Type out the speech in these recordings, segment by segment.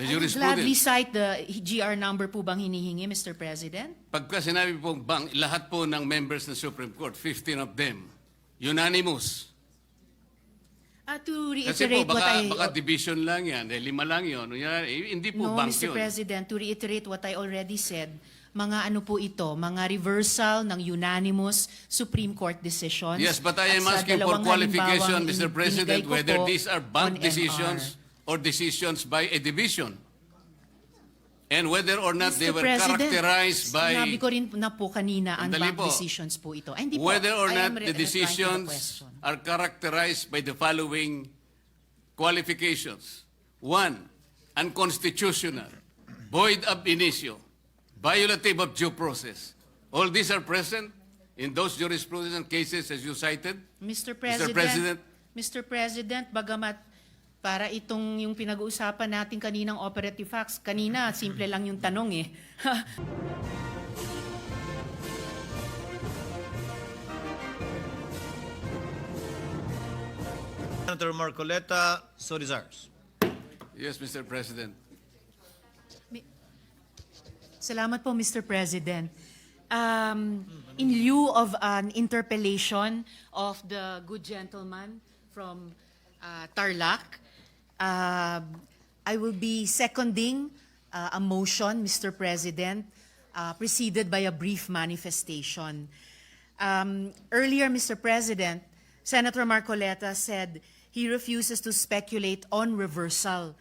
The I would gladly jurisprudence. cite the GR number po bang hinihingi, Mr. President? Pagka sinabi pong lahat po ng members ng Supreme Court, 15 of them, unanimous. To Kasi po, reiterate what baka division lang yan, 5 lang yun. Hindi po No, bank Mr. yun. President, to reiterate what I already said, mga ano po ito, mga reversal ng unanimous Supreme Court decisions. Yes, but I am At sa asking for dalawang qualification, halimbawang Mr. President, binigay ko whether po these are on bank decisions MR. or decisions by a division. And whether or not they Mr. were President, characterized by... sinabi ko rin na po kanina ang Sandali bank po. decisions po ito. Ay, hindi po. Whether or I not am the replying to the decisions question. are characterized by the following qualifications. 1, unconstitutional, void ab initio, violative of due process. All these are present in those jurisprudence and cases as you cited. Mr. President. Bagamat para itong yung pinag-uusapan natin kaninang operative facts, kanina simple lang yung tanong eh. Senator Marcoleta, so desires. Yes, Mr. President. Salamat po, Mr. President. In lieu of an interpellation of the good gentleman from Tarlac, I will be seconding a motion, Mr. President, preceded by a brief manifestation. Earlier, Mr. President, Senator Marcoleta said he refuses to speculate on reversal.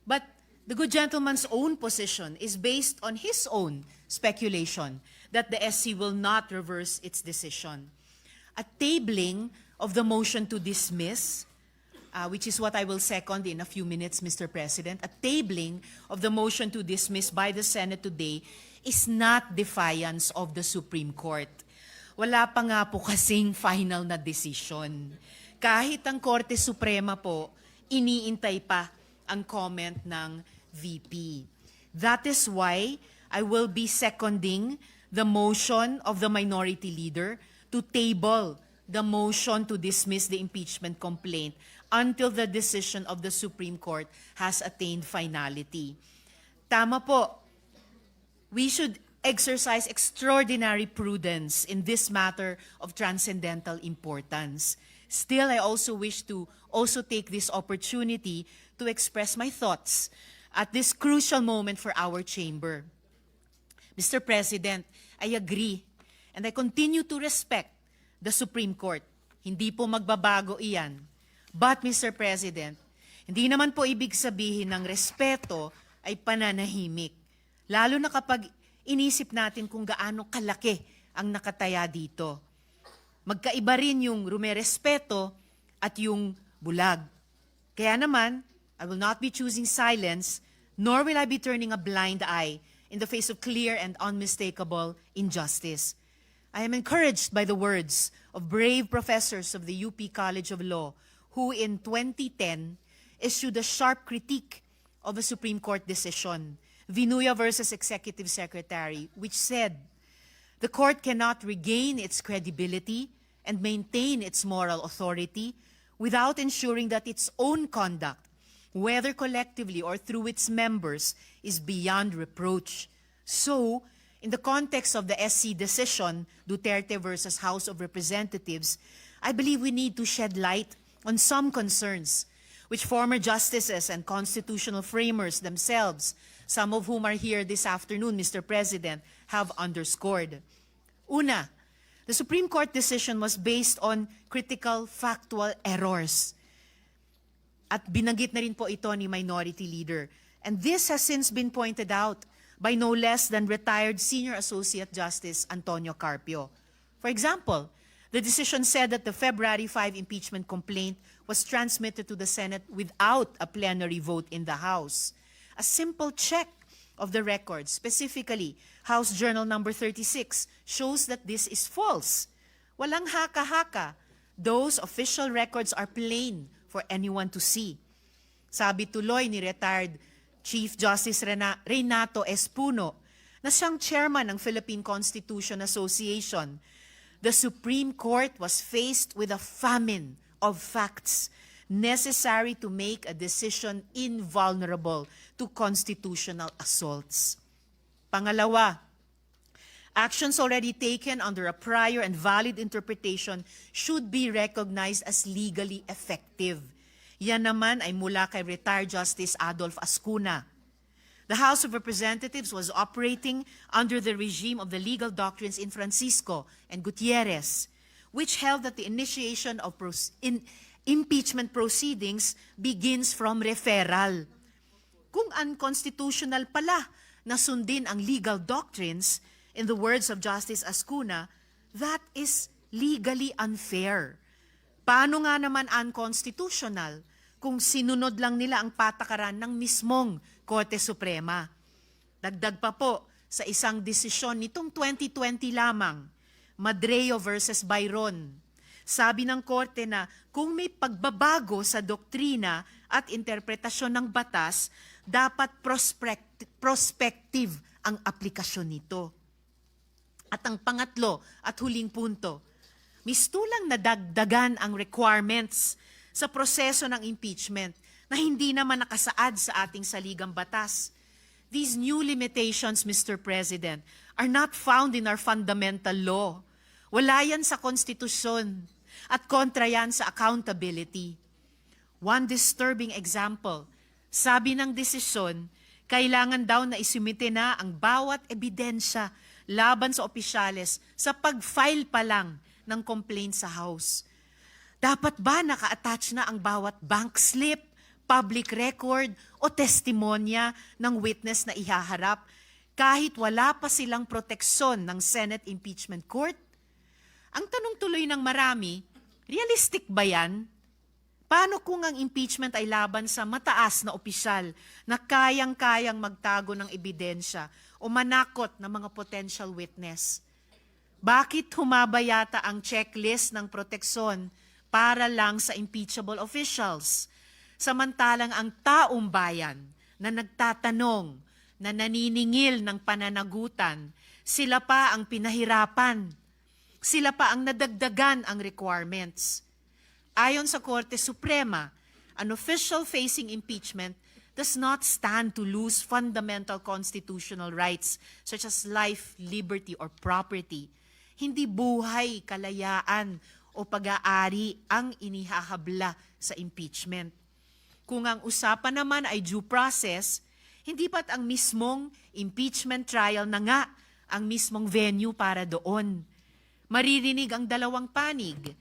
But the good gentleman's own position is based on his own speculation that the SC will not reverse its decision. A tabling of the motion to dismiss, which is what I will second in a few minutes, Mr. President, a tabling of the motion to dismiss by the Senate today is not defiance of the Supreme Court. Wala pa nga po kasing final na decision. Kahit ang Korte Suprema po, iniintay pa ang comment ng VP. That is why I will be seconding the motion of the minority leader to table the motion to dismiss the impeachment complaint until the decision of the Supreme Court has attained finality. Tama po, we should exercise extraordinary prudence in this matter of transcendental importance. Still, I also wish to take this opportunity to express my thoughts at this crucial moment for our chamber. Mr. President, I agree and I continue to respect the Supreme Court. Hindi po magbabago iyan. But, Mr. President, hindi naman po ibig sabihin ng respeto ay pananahimik. Lalo na kapag inisip natin kung gaano kalaki ang nakataya dito. Magkaiba rin yung rumerespeto at yung bulag. Kaya naman, I will not be choosing silence, nor will I be turning a blind eye in the face of clear and unmistakable injustice. I am encouraged by the words of brave professors of the UP College of Law who in 2010 issued a sharp critique of a Supreme Court decision, Vinuya versus Executive Secretary, which said, the court cannot regain its credibility and maintain its moral authority without ensuring that its own conduct, whether collectively or through its members, is beyond reproach. So, in the context of the SC decision, Duterte versus House of Representatives, I believe we need to shed light on some concerns which former justices and constitutional framers themselves, some of whom are here this afternoon, Mr. President, have underscored. Una, the Supreme Court decision was based on critical factual errors. At binanggit na rin po ito ni Minority Leader. And this has since been pointed out by no less than retired Senior Associate Justice Antonio Carpio. For example, the decision said that the February 5 impeachment complaint was transmitted to the Senate without a plenary vote in the House. A simple check of the records, specifically House Journal number 36, shows that this is false. Walang haka-haka. Those official records are plain for anyone to see. Sabi tuloy ni retired Chief Justice Renato Espuno, na siyang chairman ng Philippine Constitution Association, the Supreme Court was faced with a famine of facts necessary to make a decision invulnerable to constitutional assaults. Pangalawa, actions already taken under a prior and valid interpretation should be recognized as legally effective. Yan naman ay mula kay retired Justice Adolf Ascuna. The House of Representatives was operating under the regime of the legal doctrines in Francisco and Gutierrez, which held that the initiation of impeachment proceedings begins from referral. Kung unconstitutional pala na sundin ang legal doctrines, in the words of Justice Ascuna, that is legally unfair. Paano nga naman unconstitutional kung sinunod lang nila ang patakaran ng mismong Korte Suprema? Dagdag pa po sa isang desisyon nitong 2020 lamang, Madreo versus Byron. Sabi ng Korte na kung may pagbabago sa doktrina at interpretasyon ng batas, dapat prospective ang aplikasyon nito. At ang pangatlo at huling punto, mistulang nadagdagan ang requirements sa proseso ng impeachment na hindi naman nakasaad sa ating saligang batas. These new limitations, Mr. President, are not found in our fundamental law. Wala yan sa konstitusyon at kontra yan sa accountability. One disturbing example, sabi ng desisyon, kailangan daw na isumite na ang bawat ebidensya laban sa opisyales sa pag-file pa lang ng complaint sa House. Dapat ba naka-attach na ang bawat bank slip, public record o testimonya ng witness na ihaharap kahit wala pa silang proteksyon ng Senate Impeachment Court? Ang tanong tuloy ng marami, realistic ba yan? Paano kung ang impeachment ay laban sa mataas na opisyal na kayang-kayang magtago ng ebidensya o manakot ng mga potential witness? Bakit humaba yata ang checklist ng proteksyon para lang sa impeachable officials? Samantalang ang taong bayan na nagtatanong, na naniningil ng pananagutan, sila pa ang pinahirapan. Sila pa ang nadagdagan ang requirements. Ayon sa Korte Suprema, an official facing impeachment does not stand to lose fundamental constitutional rights such as life, liberty, or property. Hindi buhay, kalayaan, o pag-aari ang inihahabla sa impeachment. Kung ang usapan naman ay due process, hindi ba't ang mismong impeachment trial na nga ang mismong venue para doon? Maririnig ang dalawang panig.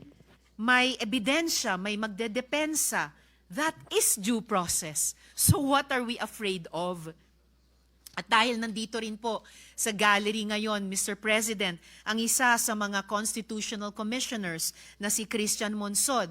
May ebidensya, may magdedepensa. That is due process. So what are we afraid of? At dahil nandito rin po sa gallery ngayon, Mr. President, ang isa sa mga constitutional commissioners na si Christian Monsod,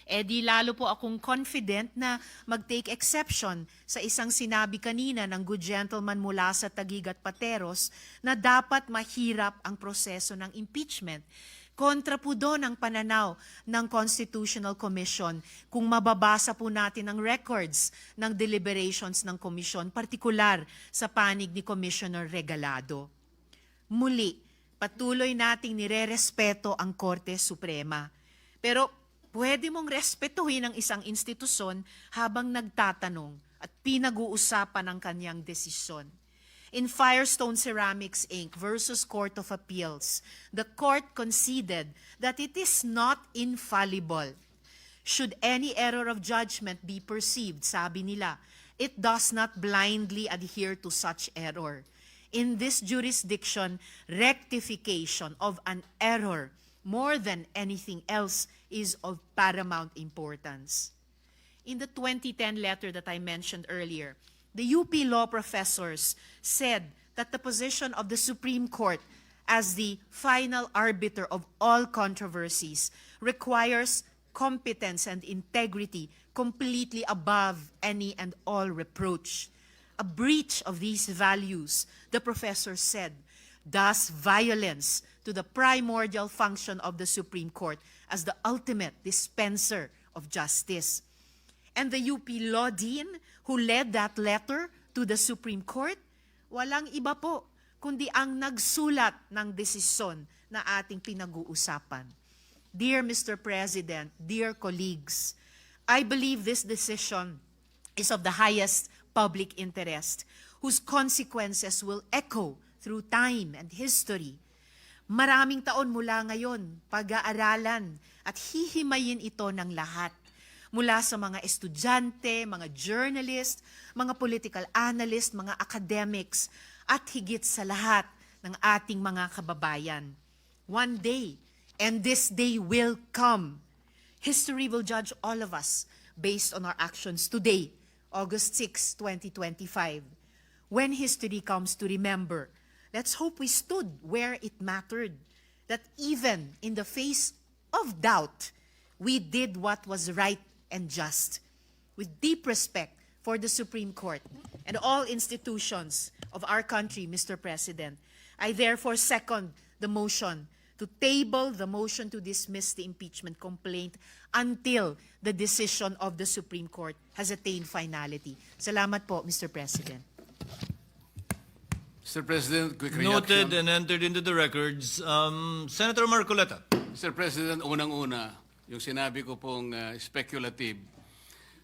di lalo po akong confident na mag-take exception sa isang sinabi kanina ng good gentleman mula sa Taguig at Pateros na dapat mahirap ang proseso ng impeachment. Kontra po doon ang pananaw ng Constitutional Commission kung mababasa po natin ang records ng deliberations ng komisyon, partikular sa panig ni Commissioner Regalado. Muli, patuloy nating nirerespeto ang Korte Suprema. Pero pwede mong respetuhin ang isang institusyon habang nagtatanong at pinag-uusapan ang kanyang desisyon. In Firestone Ceramics Inc. versus Court of Appeals, the court conceded that it is not infallible. Should any error of judgment be perceived, sabi nila, it does not blindly adhere to such error. In this jurisdiction, rectification of an error more than anything else is of paramount importance. In the 2010 letter that I mentioned earlier, the UP law professors said that the position of the Supreme Court as the final arbiter of all controversies requires competence and integrity completely above any and all reproach. A breach of these values, the professor said, does violence to the primordial function of the Supreme Court as the ultimate dispenser of justice. And the UP Law Dean who led that letter to the Supreme Court, walang iba po kundi ang nagsulat ng desisyon na ating pinag-uusapan. Dear Mr. President, dear colleagues, I believe this decision is of the highest public interest, whose consequences will echo through time and history. Maraming taon mula ngayon, pag-aaralan at hihimayin ito ng lahat. Mula sa mga estudyante, mga journalist, mga political analyst, mga academics, at higit sa lahat ng ating mga kababayan. One day, and this day will come, history will judge all of us based on our actions today, August 6, 2025. When history comes to remember, let's hope we stood where it mattered, that even in the face of doubt, we did what was right and just. With deep respect for the Supreme Court and all institutions of our country, Mr. President, I therefore second the motion to table the motion to dismiss the impeachment complaint until the decision of the Supreme Court has attained finality. Salamat po, Mr. President. Mr. President, quick reaction. Noted and entered into the records. Senator Marcoleta. Mr. President, unang-una, yung sinabi ko pong speculative,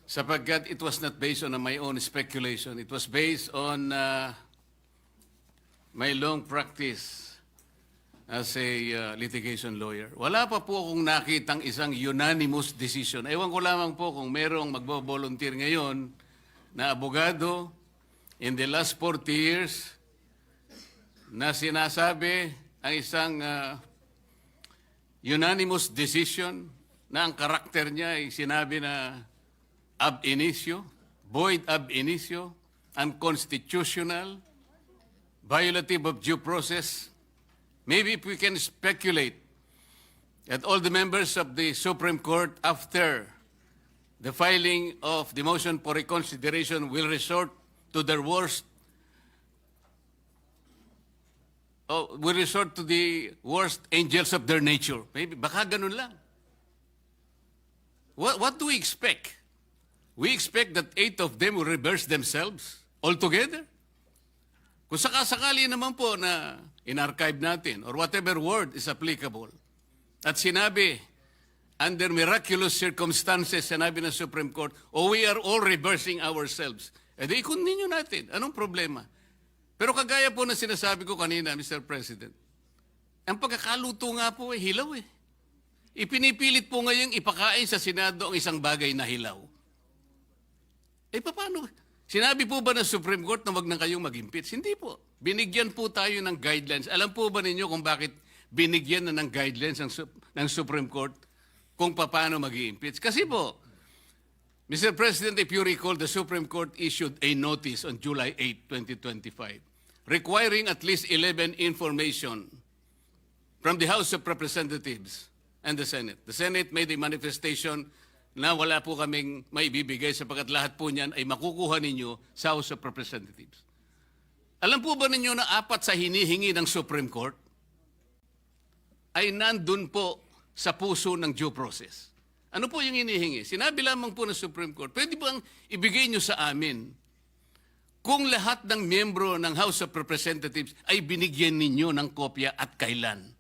sapagkat it was not based on my own speculation. It was based on my long practice as a litigation lawyer. Wala pa po akong nakitang isang unanimous decision. Ewan ko lamang po kung merong magbo-volunteer ngayon na abogado in the last 40 years na sinasabi ang isang unanimous decision na ang karakter niya ay sinabi na ab initio, void ab initio, unconstitutional, violative of due process. Maybe if we can speculate that all the members of the Supreme Court after the filing of the motion for reconsideration will resort to their worst, will resort to the worst angels of their nature. Maybe, baka ganun lang. What do we expect? We expect that 8 of them will reverse themselves altogether? Kung sakasakali naman po na in-archive natin or whatever word is applicable at sinabi, under miraculous circumstances, sinabi ng Supreme Court, we are all reversing ourselves. E di continue natin. Anong problema? Pero kagaya po na sinasabi ko kanina, Mr. President, ang pagkakaluto nga po ay hilaw eh. Ipinipilit po ngayong ipakain sa Senado ang isang bagay na hilaw. Eh paano? Sinabi po ba ng Supreme Court na wag na kayong mag-impeach? Hindi po. Binigyan po tayo ng guidelines. Alam po ba ninyo kung bakit binigyan na ng guidelines ng Supreme Court kung paano mag-impeach? Kasi po, Mr. President, if you recall, the Supreme Court issued a notice on July 8, 2025, requiring at least 11 information from the House of Representatives and the Senate. The Senate made a manifestation na wala po kaming maibibigay sapagkat lahat po niyan ay makukuha ninyo sa House of Representatives. Alam po ba ninyo na 4 sa hinihingi ng Supreme Court ay nandun po sa puso ng due process? Ano po yung hinihingi? Sinabi lamang po ng Supreme Court, pwede bang ibigay nyo sa amin kung lahat ng miyembro ng House of Representatives ay binigyan ninyo ng kopya at kailan?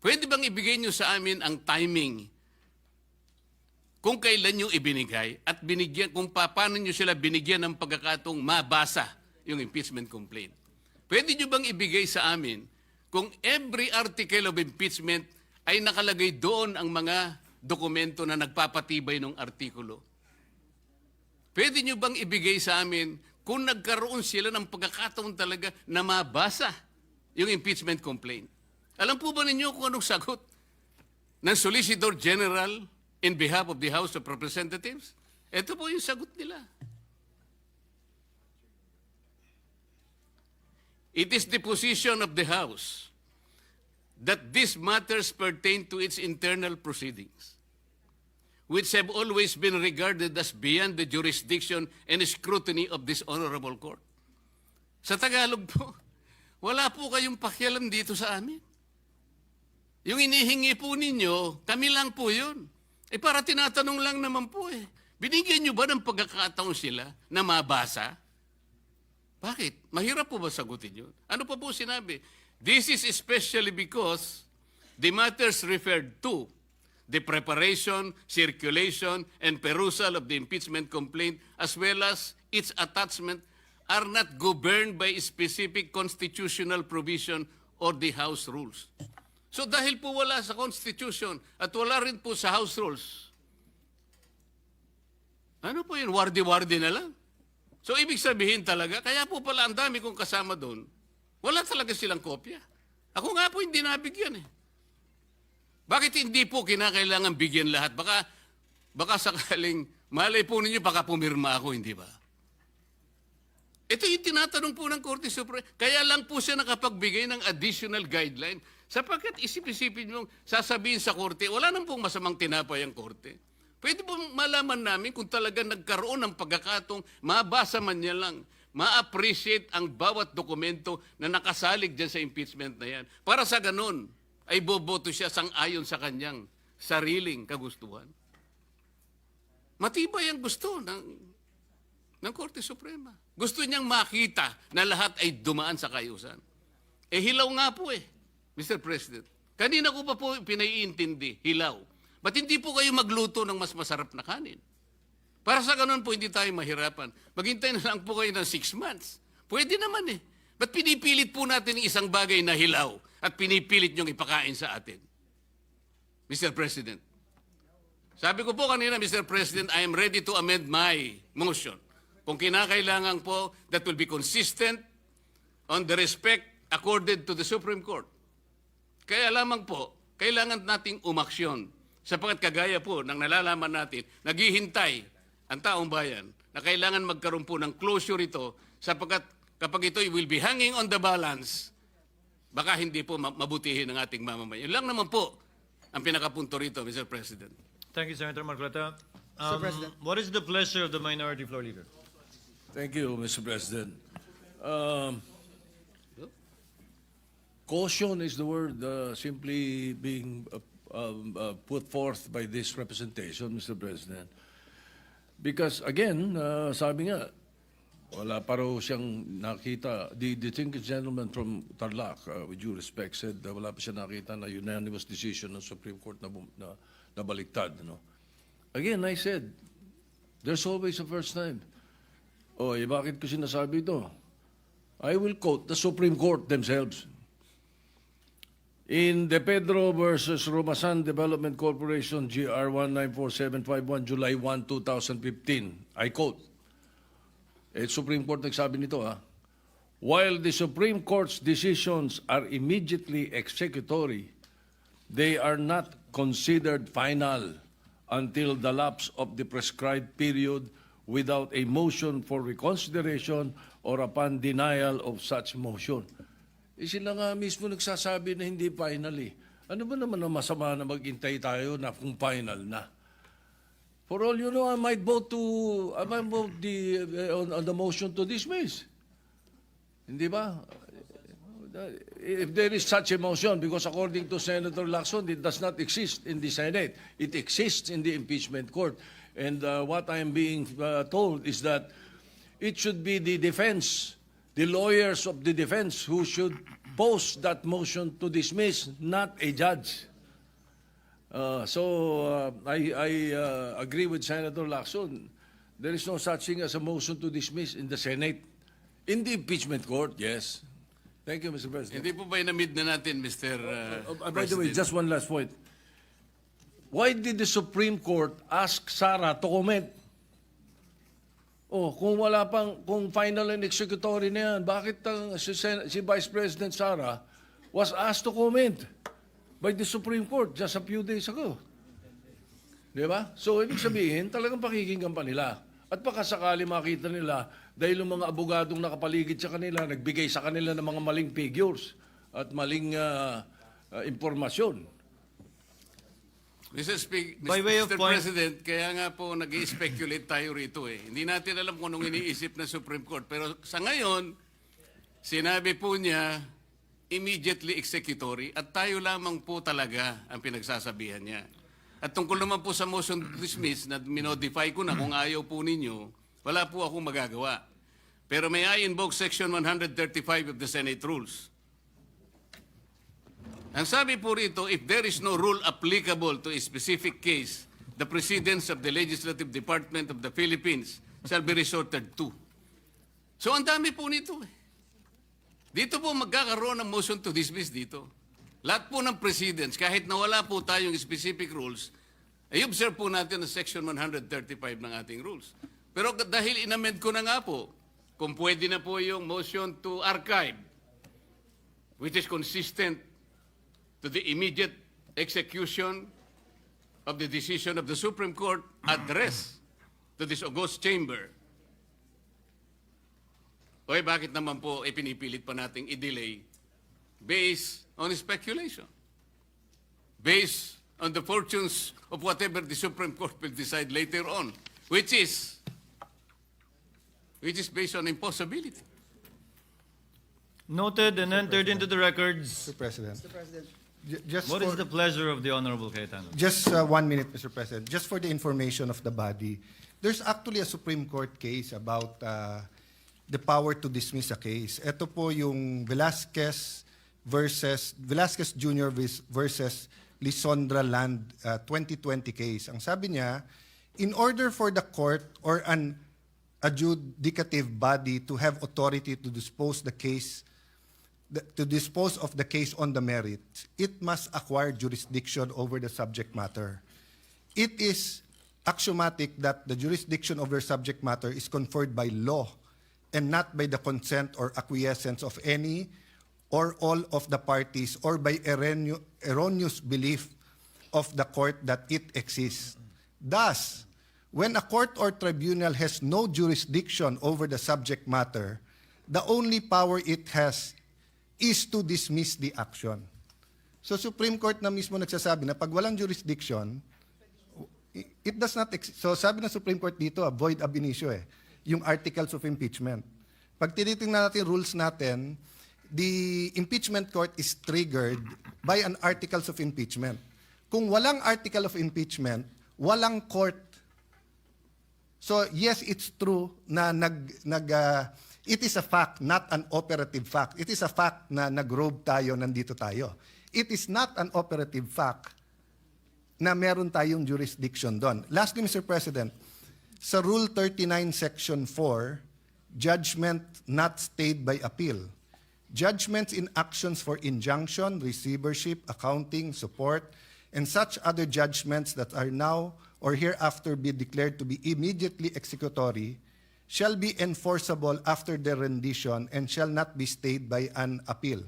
Pwede bang ibigay nyo sa amin ang timing kung kailan nyo ibinigay at binigyan, kung paano nyo sila binigyan ng pagkakataong mabasa yung impeachment complaint? Pwede nyo bang ibigay sa amin kung every article of impeachment ay nakalagay doon ang mga dokumento na nagpapatibay ng artikulo? Pwede nyo bang ibigay sa amin kung nagkaroon sila ng pagkakataon talaga na mabasa yung impeachment complaint? Alam po ba ninyo kung anong sagot ng Solicitor General in behalf of the House of Representatives? Ito po yung sagot nila. It is the position of the House that these matters pertain to its internal proceedings, which have always been regarded as beyond the jurisdiction and scrutiny of this honorable court. Sa Tagalog po, wala po kayong pakialam dito sa amin. Yung inihingi po ninyo, kami lang po yun. Eh para tinatanong lang naman po eh. Binigyan nyo ba ng pagkakataon sila na mabasa? Bakit? Mahirap po ba sagutin yun? Ano pa po sinabi? This is especially because the matters referred to, the preparation, circulation, and perusal of the impeachment complaint as well as its attachment are not governed by a specific constitutional provision or the House rules. So dahil po wala sa Constitution at wala rin po sa House rules, ano po yun, wardi-wardi na lang? So ibig sabihin talaga, kaya po pala ang dami kong kasama doon, wala talaga silang kopya. Ako nga po hindi nabigyan eh. Bakit hindi po kinakailangan bigyan lahat? Baka sakaling, malay po ninyo, baka pumirma ako, hindi ba? Ito yung tinatanong po ng Korte Suprema. Kaya lang po siya nakapagbigay ng additional guideline sapagkat isip-isipin nyo, sasabihin sa Korte, wala nang pong masamang tinapay ang Korte. Pwede po malaman namin kung talaga nagkaroon ng pagkakatong mabasa man niya lang, ma-appreciate ang bawat dokumento na nakasalig dyan sa impeachment na yan. Para sa ganun, ay boboto siya sang-ayon sa kanyang sariling kagustuhan. Matibay ang gusto ng Korte Suprema. Gusto niyang makita na lahat ay dumaan sa kayusan. Hilaw nga po Mr. President. Kanina ko pa po pinaiintindi, hilaw. Ba't hindi po kayo magluto ng mas masarap na kanin? Para sa ganun po, hindi tayo mahirapan. Maghintay na lang po kayo ng 6 months. Pwede naman Ba't pinipilit po natin ng isang bagay na hilaw at pinipilit niyong ipakain sa atin? Mr. President. Sabi ko po kanina, Mr. President, I am ready to amend my motion. Kung kinakailangan po, that will be consistent on the respect accorded to the Supreme Court. Kaya lamang po, kailangan nating umaksyon sapagkat kagaya po ng nalalaman natin, naghihintay ang taong bayan na kailangan magkaroon po ng closure ito sapagkat kapag ito will be hanging on the balance, baka hindi po mabutihin ng ating mamamayan. Yun lang naman po ang pinakapunto rito, Mr. President. Thank you, Senator Marcoleta. Mr. President. What is the pleasure of the minority floor leader? Thank you, Mr. President. Caution is the word simply being put forth by this representation, Mr. President. Because again, sabi nga, wala pa raw siyang nakita. The distinguished gentleman from Tarlac, with due respect, said wala pa siya nakita na unanimous decision ng Supreme Court na baliktad. No? Again, I said, there's always a first time. Bakit ko sinasabi ito? I will quote the Supreme Court themselves. In the Pedro versus Romasan Development Corporation, GR 194751, July 1, 2015, I quote, Supreme Court nagsabi nito, while the Supreme Court's decisions are immediately executory, they are not considered final until the lapse of the prescribed period without a motion for reconsideration or upon denial of such motion. Sila nga mismo nagsasabi na hindi final Ano ba naman ang masama na maghintay tayo na kung final na? For all you know, I might vote on the motion to dismiss. Hindi ba? If there is such a motion, because according to Senator Lacson, it does not exist in the Senate. It exists in the impeachment court. And what I am being told is that it should be the defense, the lawyers of the defense who should pose that motion to dismiss, not a judge. I agree with Senator Lacson. There is no such thing as a motion to dismiss in the Senate. In the impeachment court, yes. Thank you, Mr. President. Hindi po ba inamid na natin, Mr. By the way, President? just one last point. Why did the Supreme Court ask Sara to comment? Kung final and executory na yan, bakit si Vice President Sara was asked to comment by the Supreme Court just a few days ago? Di ba? So, ibig sabihin, talagang pakikinggan pa nila. At baka sakali makita nila, dahil yung mga abogadong nakapaligid sa kanila, nagbigay sa kanila ng mga maling figures at maling impormasyon. By way of Mr. point- President, kaya nga po nag-i-speculate tayo rito Hindi natin alam kung anong iniisip ng Supreme Court. Pero sa ngayon, sinabi po niya, immediately executory at tayo lamang po talaga ang pinagsasabihan niya. At tungkol naman po sa motion to dismiss na minodify ko na kung ayaw po ninyo, wala po akong magagawa. Pero may I invoke Section 135 of the Senate Rules. Ang sabi po rito, if there is no rule applicable to a specific case, the precedents of the Legislative Department of the Philippines shall be resorted to. So ang dami po nito eh. Dito po magkakaroon ng motion to dismiss dito. Lahat po ng precedents, kahit na wala po tayong specific rules, ay observe po natin ang Section 135 ng ating rules. Pero dahil inamend ko na nga po, kung pwede na po yung motion to archive, which is consistent to the immediate execution of the decision of the Supreme Court addressed to this august chamber. Oy, bakit naman po pinipilit pa nating i-delay based on speculation? Based on the fortunes of whatever the Supreme Court will decide later on, which is based on impossibility. Noted and entered into the records. Mr. President. Just What for, is the pleasure of the Honorable Cayetano? just 1 minute, Mr. President. Just for the information of the body, there's actually a Supreme Court case about the power to dismiss a case. Ito po yung Velasquez Jr. versus Lisondra Land 2020 case. Ang sabi niya, in order for the court or an adjudicative body to have authority to dispose of the case on the merits, it must acquire jurisdiction over the subject matter. It is axiomatic that the jurisdiction over subject matter is conferred by law and not by the consent or acquiescence of any or all of the parties or by erroneous belief of the court that it exists. Thus, when a court or tribunal has no jurisdiction over the subject matter, the only power it has is to dismiss the action. So Supreme Court na mismo nagsasabi na pag walang jurisdiction, it does not exist. So sabi ng Supreme Court dito, void ab initio yung articles of impeachment. Pag tinitingnan natin rules natin, the impeachment court is triggered by an articles of impeachment. Kung walang article of impeachment, walang court. So yes, it's true na it is a fact, not an operative fact. It is a fact na nag-robe tayo, nandito tayo. It is not an operative fact na meron tayong jurisdiction doon. Lastly, Mr. President, sa Rule 39, Section 4, judgment not stayed by appeal. Judgments in actions for injunction, receivership, accounting, support, and such other judgments that are now or hereafter be declared to be immediately executory shall be enforceable after their rendition and shall not be stayed by an appeal.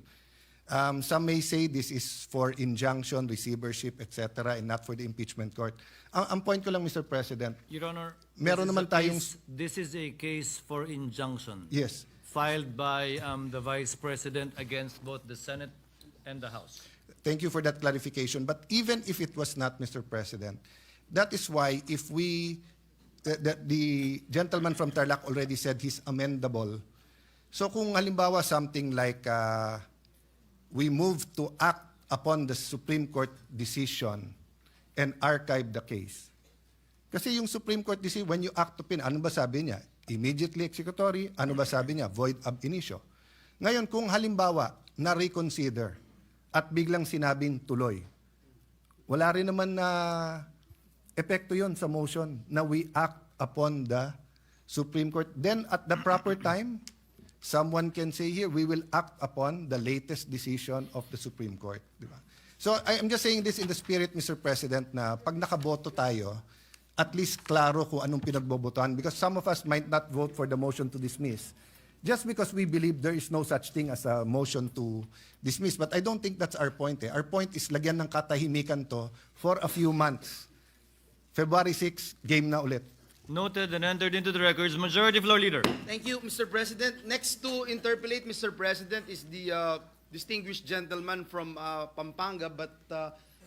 Some may say this is for injunction, receivership, etc., and not for the impeachment court. Ang point ko lang, Mr. President, Your Honor, Meron naman this is a case for injunction. yes, Filed by the Vice President against both the Senate and the House. thank you for that clarification. But even if it was not, Mr. President, that is why if the gentleman from Tarlac already said he's amendable. So kung halimbawa something like we move to act upon the Supreme Court decision and archive the case. Kasi yung Supreme Court decision, when you act upon, ano ba sabi niya? Immediately executory, ano ba sabi niya? Void ab initio. Ngayon, kung halimbawa na-reconsider at biglang sinabing tuloy, wala rin naman na epekto yon sa motion na we act upon the Supreme Court. Then at the proper time, someone can say here, we will act upon the latest decision of the Supreme Court. Di ba? So I'm just saying this in the spirit, Mr. President, na pag nakaboto tayo, at least klaro kung anong pinagbobotohan because some of us might not vote for the motion to dismiss just because we believe there is no such thing as a motion to dismiss. But I don't think that's our point. Our point is lagyan ng katahimikan to for a few months. February 6, game na ulit. Noted and entered into the records. Majority Floor Leader. Thank you, Mr. President. Next to interpolate, Mr. President, is the distinguished gentleman from Pampanga, but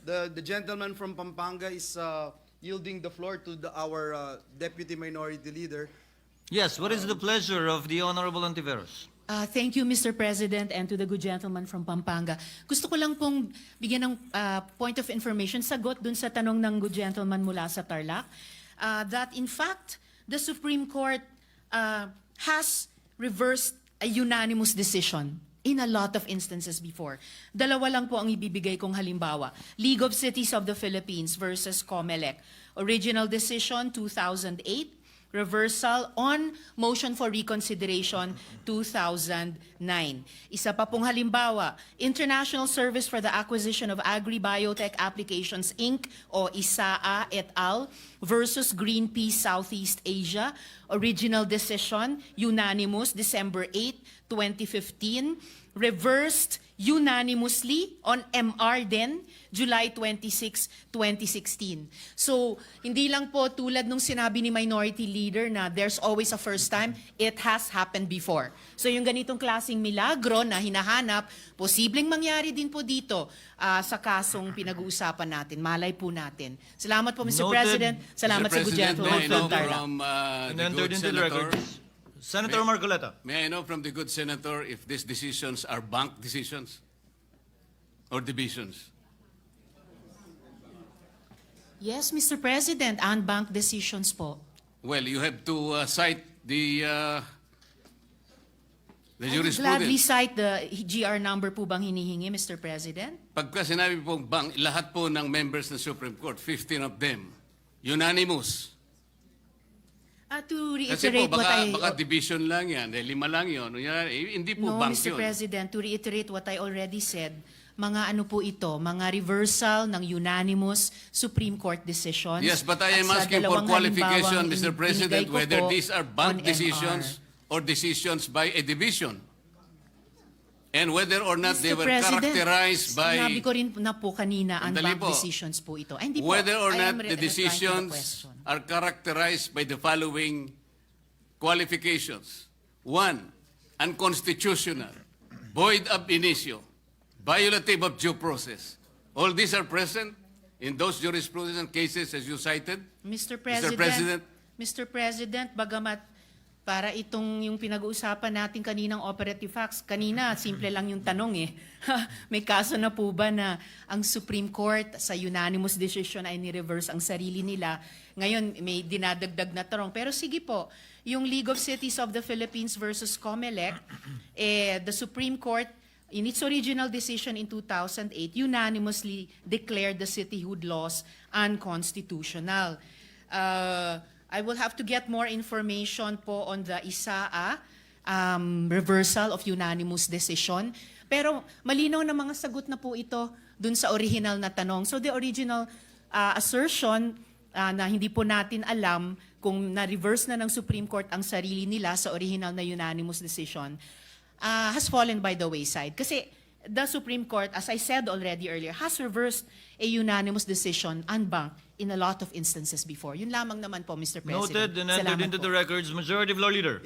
the gentleman from Pampanga is yielding the floor to our Deputy Minority Leader. Yes, what is the pleasure of the Honorable Ontiveros? Thank you, Mr. President, and to the good gentleman from Pampanga. Gusto ko lang pong bigyan ng point of information, sagot dun sa tanong ng good gentleman mula sa Tarlac, that in fact, the Supreme Court has reversed a unanimous decision in a lot of instances before. Dalawa lang po ang ibibigay kong halimbawa. League of Cities of the Philippines versus COMELEC. Original decision 2008, reversal on motion for reconsideration 2009. Isa pa pong halimbawa, International Service for the Acquisition of Agri-Biotech Applications Inc. o ISAA et al. Versus Greenpeace Southeast Asia. Original decision, unanimous, December 8, 2015. Reversed unanimously on MR din, July 26, 2016. So, hindi lang po tulad nung sinabi ni Minority Leader na there's always a first time, it has happened before. So, yung ganitong klaseng milagro na hinahanap, posibleng mangyari din po dito sa kasong pinag-uusapan natin. Malay po natin. Salamat po, Mr. Noted. President. Salamat Mr. sa good President, gentleman may I from know Tarlac. from And the entered good into the senator, records. Senator Marcoleta. may I know from the good senator if these decisions are bank decisions or divisions? Yes, Mr. President, unbanked decisions po. Well, you have to cite the I would gladly jurisprudence. cite the GR number po bang hinihingi, Mr. President? Pagka sinabi pong bank, lahat po ng members ng Supreme Court, 15 of them, unanimous. To Kasi po, reiterate what I... baka division lang yan, 5 lang yun. Hindi po No, bank Mr. yun. President, to reiterate what I already said, mga ano po ito, mga reversal ng unanimous Supreme Court decisions. Yes, but I am At sa asking for dalawang qualification, halimbawang Mr. President, binigay ko whether po these are bank on decisions or decisions by a division. And whether or not they Mr. were President, characterized sinabi by, ko rin na po kanina, Sandali unbanked po. decisions po ito. Ay, hindi po. whether or I not am the replying to the decisions question. are characterized by the following qualifications. 1, unconstitutional, void ab initio, violative of due process. All these are present in those jurisprudence and cases as you cited. Mr. President. Mr. President, bagamat para itong yung pinag-uusapan natin kaninang operative facts, kanina simple lang yung tanong eh. May kaso na po ba na ang Supreme Court sa unanimous decision ay ni-reverse ang sarili nila? Ngayon may dinadagdag na tanong. Pero sige po, yung League of Cities of the Philippines versus COMELEC, the Supreme Court in its original decision in 2008 unanimously declared the cityhood laws unconstitutional. I will have to get more information po on the ISAA reversal of unanimous decision. Pero malinaw na mga sagot na po ito dun sa original na tanong. So the original assertion na hindi po natin alam kung na-reverse na ng Supreme Court ang sarili nila sa original na unanimous decision has fallen by the wayside. Kasi the Supreme Court, as I said already earlier, has reversed a unanimous decision unbanked in a lot of instances before. Yun lamang naman po, Mr. President. Noted and entered Salamat into po. the records. Majority of Law Leader.